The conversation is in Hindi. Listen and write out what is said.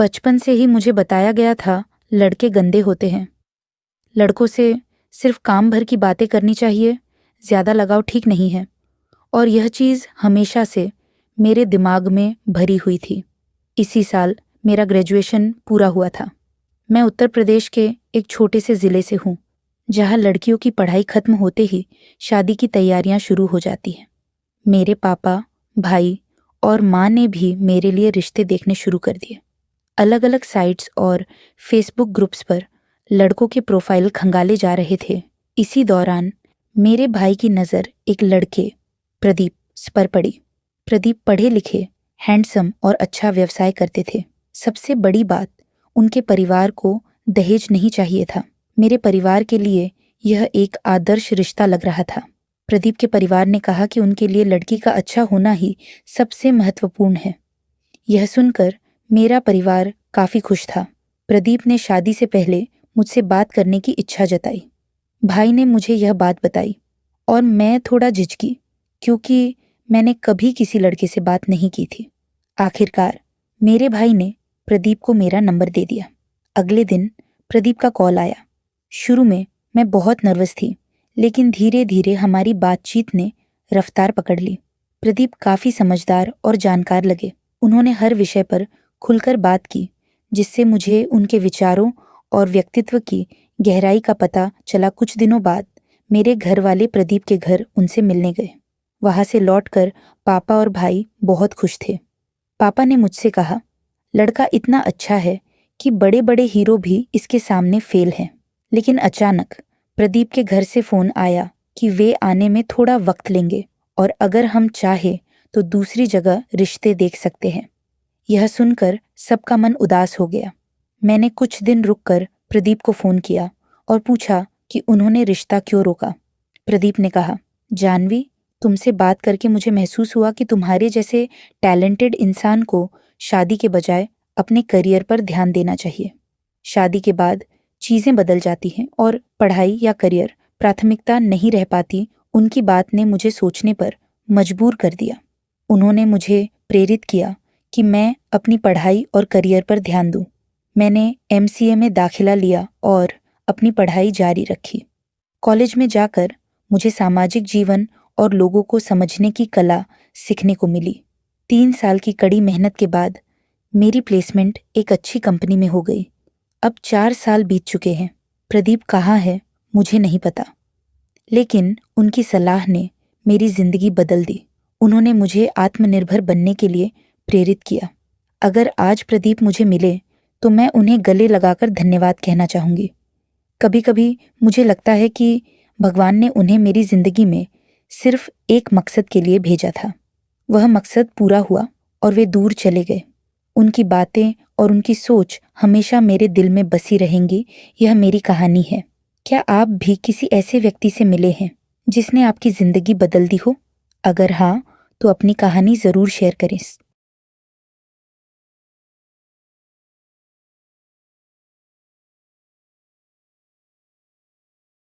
बचपन से ही मुझे बताया गया था लड़के गंदे होते हैं। लड़कों से सिर्फ काम भर की बातें करनी चाहिए, ज़्यादा लगाव ठीक नहीं है। और यह चीज़ हमेशा से मेरे दिमाग में भरी हुई थी। इसी साल मेरा ग्रेजुएशन पूरा हुआ था। मैं उत्तर प्रदेश के एक छोटे से ज़िले से हूँ, जहाँ लड़कियों की पढ़ाई खत्म होते ही शादी की तैयारियाँ शुरू हो जाती हैं। मेरे पापा, भाई और माँ ने भी मेरे लिए रिश्ते देखने शुरू कर दिए। अलग अलग साइट्स और फेसबुक ग्रुप्स पर लड़कों के प्रोफाइल खंगाले जा रहे थे। इसी दौरान मेरे भाई की नज़र एक लड़के प्रदीप पर पड़ी। प्रदीप पढ़े लिखे, हैंडसम और अच्छा व्यवसाय करते थे। सबसे बड़ी बात, उनके परिवार को दहेज नहीं चाहिए था। मेरे परिवार के लिए यह एक आदर्श रिश्ता लग रहा था। प्रदीप के परिवार ने कहा कि उनके लिए लड़की का अच्छा होना ही सबसे महत्वपूर्ण है। यह सुनकर मेरा परिवार काफ़ी खुश था। प्रदीप ने शादी से पहले मुझसे बात करने की इच्छा जताई। भाई ने मुझे यह बात बताई और मैं थोड़ा झिझकी, क्योंकि मैंने कभी किसी लड़के से बात नहीं की थी। आखिरकार मेरे भाई ने प्रदीप को मेरा नंबर दे दिया। अगले दिन प्रदीप का कॉल आया। शुरू में मैं बहुत नर्वस थी, लेकिन धीरे धीरे हमारी बातचीत ने रफ्तार पकड़ ली। प्रदीप काफ़ी समझदार और जानकार लगे। उन्होंने हर विषय पर खुलकर बात की, जिससे मुझे उनके विचारों और व्यक्तित्व की गहराई का पता चला। कुछ दिनों बाद मेरे घर वाले प्रदीप के घर उनसे मिलने गए। वहाँ से लौटकर पापा और भाई बहुत खुश थे। पापा ने मुझसे कहा, लड़का इतना अच्छा है कि बड़े बड़े हीरो भी इसके सामने फेल हैं। लेकिन अचानक प्रदीप के घर से फ़ोन आया कि वे आने में थोड़ा वक्त लेंगे और अगर हम चाहे तो दूसरी जगह रिश्ते देख सकते हैं। यह सुनकर सबका मन उदास हो गया। मैंने कुछ दिन रुककर प्रदीप को फ़ोन किया और पूछा कि उन्होंने रिश्ता क्यों रोका। प्रदीप ने कहा, जानवी, तुमसे बात करके मुझे महसूस हुआ कि तुम्हारे जैसे टैलेंटेड इंसान को शादी के बजाय अपने करियर पर ध्यान देना चाहिए। शादी के बाद चीज़ें बदल जाती हैं और पढ़ाई या करियर प्राथमिकता नहीं रह पाती। उनकी बात ने मुझे सोचने पर मजबूर कर दिया। उन्होंने मुझे प्रेरित किया कि मैं अपनी पढ़ाई और करियर पर ध्यान दूं। मैंने MCA में दाखिला लिया और अपनी पढ़ाई जारी रखी। कॉलेज में जाकर मुझे सामाजिक जीवन और लोगों को समझने की कला सीखने को मिली। 3 साल की कड़ी मेहनत के बाद मेरी प्लेसमेंट एक अच्छी कंपनी में हो गई। अब 4 साल बीत चुके हैं। प्रदीप कहाँ है मुझे नहीं पता, लेकिन उनकी सलाह ने मेरी ज़िंदगी बदल दी। उन्होंने मुझे आत्मनिर्भर बनने के लिए प्रेरित किया। अगर आज प्रदीप मुझे मिले तो मैं उन्हें गले लगाकर धन्यवाद कहना चाहूँगी। कभी कभी मुझे लगता है कि भगवान ने उन्हें मेरी ज़िंदगी में सिर्फ एक मकसद के लिए भेजा था। वह मकसद पूरा हुआ और वे दूर चले गए। उनकी बातें और उनकी सोच हमेशा मेरे दिल में बसी रहेंगी। यह मेरी कहानी है। क्या आप भी किसी ऐसे व्यक्ति से मिले हैं जिसने आपकी ज़िंदगी बदल दी हो? अगर हाँ, तो अपनी कहानी ज़रूर शेयर करें।